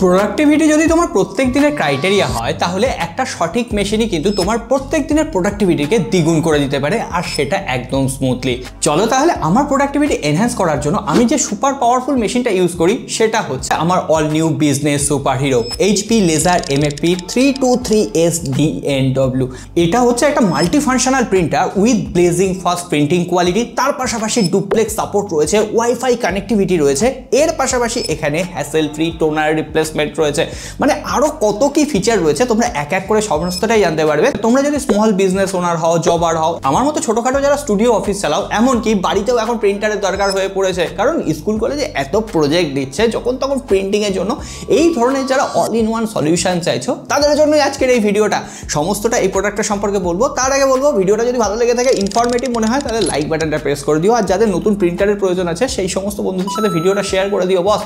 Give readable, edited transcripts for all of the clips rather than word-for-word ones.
Productivity যদি তোমার প্রত্যেক দিনের ক্রাইটেরিয়া হয় তাহলে একটা সঠিক মেশিনই কিন্তু তোমার প্রত্যেক দিনের প্রোডাক্টিভিটিকে দ্বিগুণ করে দিতে পারে, আর সেটা একদম স্মুথলি। চলো তাহলে আমার প্রোডাক্টিভিটি এনহ্যান্স করার জন্য আমি যে সুপার পাওয়ারফুল মেশিনটা ইউজ করি সেটা হচ্ছে আমার all new business super hero HP laser MFP 323S DNW। এটা হচ্ছে একটা multi functional printer with blazing fast printing quality, তার পাশাপাশি ডুপ্লেক্স সাপোর্ট রয়েছে, ওয়াইফাই কানেক্টিভিটি রয়েছে, এর পাশাপাশি এখানে হ্যাসেল ফ্রি টোনার রিপ্লেসমেন্ট রয়েছে, মানে আরো কত কি ফিচার রয়েছে তোমরা এক এক করে সমস্তটাই জানতে পারবে। তোমরা যদি স্মল বিজনেস ওনার হও, জবার হও, আমার মতো ছোটখাটো যারা স্টুডিও অফিস চালাও, এমনকি বাড়িতেও এখন প্রিন্টারের দরকার হয়ে পড়েছে, কারণ স্কুল কলেজে এত প্রজেক্ট দিচ্ছে যখন তখন প্রিন্টিং এর জন্য, এই ধরনের যারা অল ইন ওয়ান সলিউশন চাইছো তাদের জন্যই আজকের এই ভিডিওটা। সমস্তটা এই প্রোডাক্টটা সম্পর্কে বলবো। তার আগে বলবো ভিডিওটা যদি ভালো লেগে থাকে, ইনফরমেটিভ মনে হয়, তাহলে লাইক বাটনটা প্রেস করে দিও, আর যাদের নতুন প্রিন্টারের প্রয়োজন আছে সেই সমস্ত বন্ধুদের সাথে ভিডিওটা শেয়ার করে দিও। বস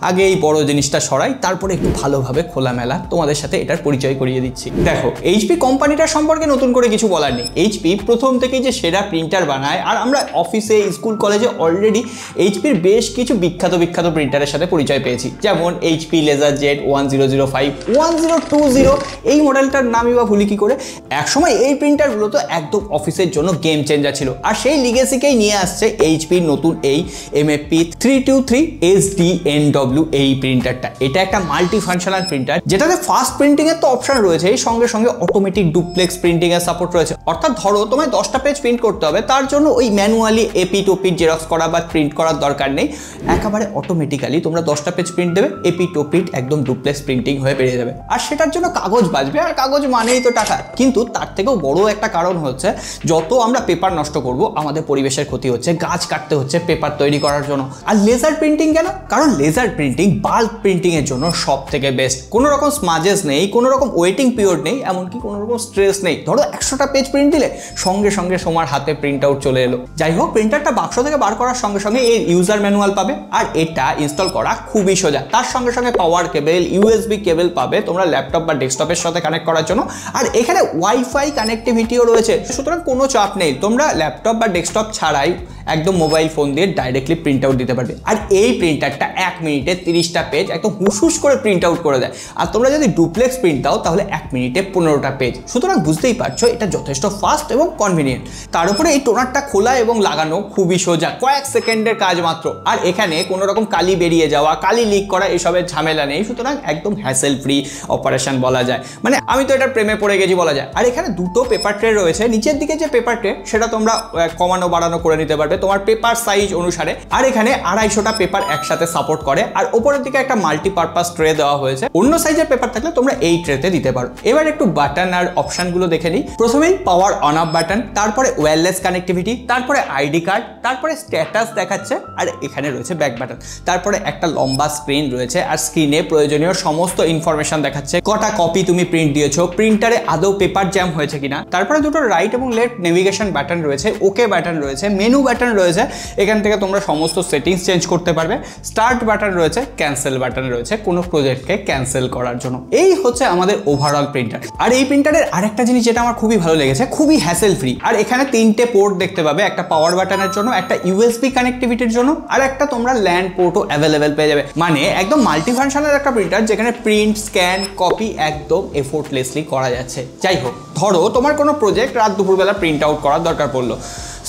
আগে এই বড় জিনিসটা সরাই, তারপরে একটু ভালোভাবে খোলামেলা তোমাদের সাথে এটার পরিচয় করিয়ে দিচ্ছি। দেখো, এইচপি কোম্পানিটার সম্পর্কে নতুন করে কিছু বলার নেই। এইচপি প্রথম থেকেই যে সেরা প্রিন্টার বানায়, আর আমরা অফিসে স্কুল কলেজে অলরেডি এইচপির বেশ কিছু বিখ্যাত প্রিন্টারের সাথে পরিচয় পেয়েছি, যেমন এইচপি লেজার জেড 1005, 1020, এই মডেলটার নামই বা ভুলি কি করে। একসময় এই প্রিন্টারগুলো তো একদম অফিসের জন্য গেম চেঞ্জার ছিল, আর সেই লিগেসিকেই নিয়ে আসছে এইচপির নতুন এই এমএপি 323S DNW এই প্রিন্টারটা। এটা একটা মাল্টি ফাংশনাল প্রিন্টার যেটাতে ফাস্ট প্রিন্টিং এর তো অপশন রয়েছে, এই সঙ্গে সঙ্গে অটোমেটিক ডুপ্লেক্স প্রিন্টিং এর সাপোর্ট রয়েছে। অর্থাৎ ধরো তোমায় 10টা পেজ প্রিন্ট করতে হবে, তার জন্য ওই ম্যানুয়ালি এপিট ওপিট জেরক্স করা বা প্রিন্ট করার দরকার নেই, একেবারে অটোমেটিক্যালি তোমরা 10টা পেজ প্রিন্ট দেবে, এপিট ওপিট একদম ডুপ্লেক্স প্রিন্টিং হয়ে বেরিয়ে যাবে। আর সেটার জন্য কাগজ বাঁচবে, আর কাগজ মানেই তো টাকা। কিন্তু তার থেকেও বড় একটা কারণ হচ্ছে, যত আমরা পেপার নষ্ট করব আমাদের পরিবেশের ক্ষতি হচ্ছে, গাছ কাটতে হচ্ছে পেপার তৈরি করার জন্য। আর লেজার প্রিন্টিং কেন? কারণ লেজার প্রিন্টিং বাল্ক প্রিন্টিং এর জন্য সব থেকে বেস্ট। কোনো রকম স্মাজেস নেই, কোনো রকম ওয়েটিং পিরিয়ড নেই, এমনকি কোনো রকম স্ট্রেস নেই। ধরো 100টা পেজ প্রিন্ট দিলে সঙ্গে সঙ্গে তোমার হাতে প্রিন্ট আউট চলে এলো। যাই হোক, প্রিন্টারটা বাক্স থেকে বার করার সঙ্গে সঙ্গে এর ইউজার ম্যানুয়াল পাবে, আর এটা ইনস্টল করা খুবই সোজা। তার সঙ্গে সঙ্গে পাওয়ার কেবল, ইউএসবি কেবল পাবে তোমরা ল্যাপটপ বা ডেস্কটপের সাথে কানেক্ট করার জন্য, আর এখানে ওয়াইফাই কানেক্টিভিটিও রয়েছে। সুতরাং কোনো চাপ নেই, তোমরা ল্যাপটপ বা ডেস্কটপ ছাড়াই একদম মোবাইল ফোন দিয়ে ডাইরেক্টলি প্রিন্ট আউট দিতে পারবে। আর এই প্রিন্টারটা 1 মিনিটে 30টা পেজ একদম হুসহুস করে প্রিন্ট আউট করে দেয়। আর তোমরা যদি ডুপ্লেক্স প্রিন্ট দাও তাহলে 1 মিনিটে 15টা পেজ। সুতরাং বুঝতেই পারছো এটা যথেষ্ট ফাস্ট এবং কনভিনিয়েন্ট। তার উপরে এই টোনারটা খোলা এবং লাগানো খুবই সোজা, কয়েক সেকেন্ডের কাজ মাত্র। আর এখানে কোনো রকম কালি বেরিয়ে যাওয়া, কালি লিক করা এসবের ঝামেলা নেই। সুতরাং একদম হ্যাসেল ফ্রি অপারেশন বলা যায়, মানে আমি তো এটার প্রেমে পড়ে গেছি বলা যায়। আর এখানে দুটো পেপার ট্রে রয়েছে, নিচের দিকে যে পেপার ট্রে সেটা তোমরা কমানো বাড়ানো করে নিতে পারবে তোমার পেপার সাইজ অনুসারে। আর এখানে 250টা পেপার একসাথে সাপোর্ট করে, আর উপরের দিকে একটা মাল্টিপারপাস ট্রে দেওয়া হয়েছে। অন্য সাইজের পেপার থাকলে তোমরা এই ট্রেতে দিতে পারো। এবার একটু বাটন আর অপশনগুলো দেখে নিই। প্রথমেই পাওয়ার অন অফ বাটন, তারপরে ওয়্যারলেস কানেক্টিভিটি, তারপরে আইডি কার্ড, তারপরে স্ট্যাটাস দেখাচ্ছে, আর এখানে রয়েছে ব্যাক বাটন। তারপরে একটা লম্বা স্ক্রিন রয়েছে, আর স্ক্রিনে প্রয়োজনীয় সমস্ত ইনফরমেশন দেখাচ্ছে, কটা কপি তুমি প্রিন্ট দিয়েছো, প্রিন্টারে আদৌ পেপার জ্যাম হয়েছে কিনা। তারপরে দুটো রাইট এবং লেফট নেভিগেশন বাটন রয়েছে, ওকে বাটন রয়েছে, মেনু বাটন রয়েছে, এখান থেকে তোমরা সমস্ত সেটিংস চেঞ্জ করতে পারবে। স্টার্ট বাটন রয়েছে, ক্যান্সেল বাটন রয়েছে কোনো প্রজেক্টকে ক্যান্সেল করার জন্য। এই হচ্ছে আমাদের ওভারঅল প্রিন্টার। আর এই প্রিন্টারের আরেকটা জিনিস যেটা আমার খুবই ভালো লেগেছে, খুবই হ্যাসেল ফ্রি। আর এখানে 3টে পোর্ট দেখতে পাবে, একটা পাওয়ার বাটনের জন্য, একটা ইউএসবি কানেক্টিভিটির জন্য, আর একটা তোমরা ল্যান্ড পোর্টও অ্যাভেলেবেল পেয়ে যাবে। মানে একদম মাল্টি ফাংশনাল একটা প্রিন্টার যেখানে প্রিন্ট, স্ক্যান, কপি একদম এফোর্টলেসলি করা যাচ্ছে। যাই হোক, ধরো তোমার কোনো প্রজেক্ট রাত দুপুরবেলা প্রিন্ট আউট করার দরকার পড়লো,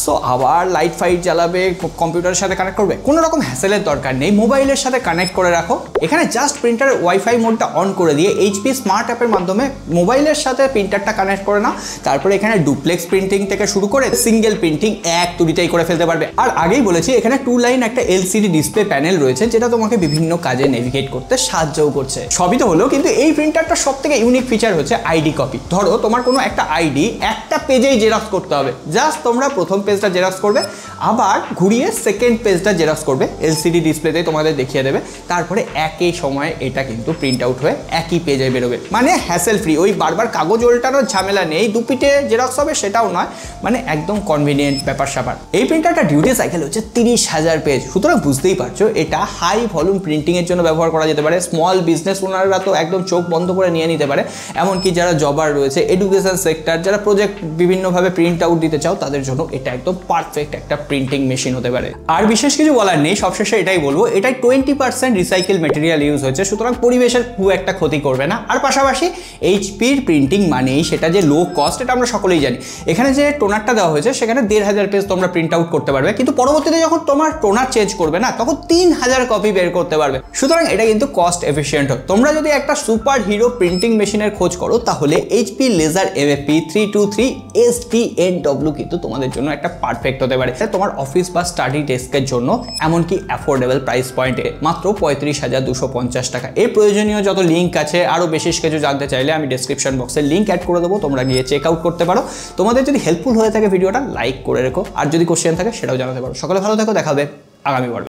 সো আবার লাইট ফাইট জ্বালাবে, কম্পিউটারের সাথে কানেক্ট করবে, কোনো রকম হ্যাসেলের দরকার নেই। মোবাইলের সাথে কানেক্ট করে রাখো। এখানে জাস্ট প্রিন্টারের ওয়াইফাই মোডটা অন করে দিয়ে এইচপি স্মার্ট অ্যাপের মাধ্যমে মোবাইলের সাথে প্রিন্টারটা কানেক্ট করে নাও। তারপরে এখানে ডুপ্লেক্স প্রিন্টিং থেকে শুরু করে সিঙ্গেল প্রিন্টিং এক তুড়িতেই করে ফেলতে পারবে। আর আগেই বলেছি এখানে 2 লাইন একটা এলসিডি ডিসপ্লে প্যানেল রয়েছে, যেটা তোমাকে বিভিন্ন কাজে নেভিগেট করতে সাহায্যও করছে। সবই তো হলো, কিন্তু এই প্রিন্টারটা সব থেকে ইউনিক ফিচার হচ্ছে আইডি কপি। ধরো তোমার কোনো একটা আইডি একটা পেজেই জেরক্স করতে হবে, জাস্ট তোমরা প্রথম পেজটা জেরক্স করবে, আবার ঘুরিয়ে সেকেন্ড পেজটা জেরক্স করবে, এলসিডি ডিসপ্লেতে তোমাদের দেখিয়ে দেবে। তারপরে একই সময়ে এটা কিন্তু প্রিন্ট আউট হয়ে একই পেজে বেরোবে, মানে হ্যাসেল ফ্রি। ওই বারবার কাগজ উল্টানোর ঝামেলা নেই, দুপিটে জেরক্স হবে সেটাও নয়, মানে একদম কনভিনিয়েন্ট ব্যাপার স্যাপার। এই প্রিন্টারটা ডিউটি সাইকেল হচ্ছে 30,000 পেজ। সুতরাং বুঝতেই পারছো এটা হাই ভলিউম প্রিন্টিং এর জন্য ব্যবহার করা যেতে পারে। স্মল বিজনেস ওনাররা তো একদম চোখ বন্ধ করে নিয়ে নিতে পারে, এমনকি যারা জবার রয়েছে, এডুকেশন সেক্টর, যারা প্রজেক্ট বিভিন্নভাবে প্রিন্ট আউট দিতে চাও তাদের জন্য এটা একদম পারফেক্ট একটা প্রিন্টিং মেশিন হতে পারে। আর বিশেষ কিছু বলার নেই, সবশেষে এটাই বলবো, এটাই 20% রিসাইকেল মেটেরিয়াল ইউজ হয়েছে, সুতরাং পরিবেশের খুব একটা ক্ষতি করবে না। আর পাশাপাশি এইচপির প্রিন্টিং মানেই সেটা যে লো কস্ট, এটা আমরা সকলেই জানি। এখানে যে টোনারটা দেওয়া হয়েছে সেখানে 1500 পেজ তোমরা প্রিন্ট আউট করতে পারবে, কিন্তু পরবর্তীতে যখন তোমার টোনার চেঞ্জ করবে না তখন 3000 কপি বের করতে পারবে। সুতরাং এটা কিন্তু কস্ট এফিশিয়েন্ট। তোমরা যদি একটা সুপার হিরো প্রিন্টিং মেশিনের খোঁজ করো তাহলে এইচপি লেজার এমএফপি 323 STNW কিন্তু তোমাদের জন্য একটা পারফেক্ট হতে পারে। তোমার অফিস বা স্টাডি ডেস্কের জন্য, এমনকি অ্যাফোর্ডেবল প্রাইস পয়েন্টে মাত্র 35,250 টাকা। এর প্রয়োজনীয় যত লিঙ্ক আছে, আরও বিশেষ কিছু জানতে চাইলে আমি ডেসক্রিপশন বক্সে লিঙ্ক অ্যাড করে দেবো, তোমরা গিয়ে চেক আউট করতে পারো। তোমাদের যদি হেল্পফুল হয়ে থাকে ভিডিওটা লাইক করে রেখো, আর যদি কোশ্চেন থাকে সেটাও জানাতে পারো। সকলে ভালো থাকো, দেখা হবে আগামী পর্বে।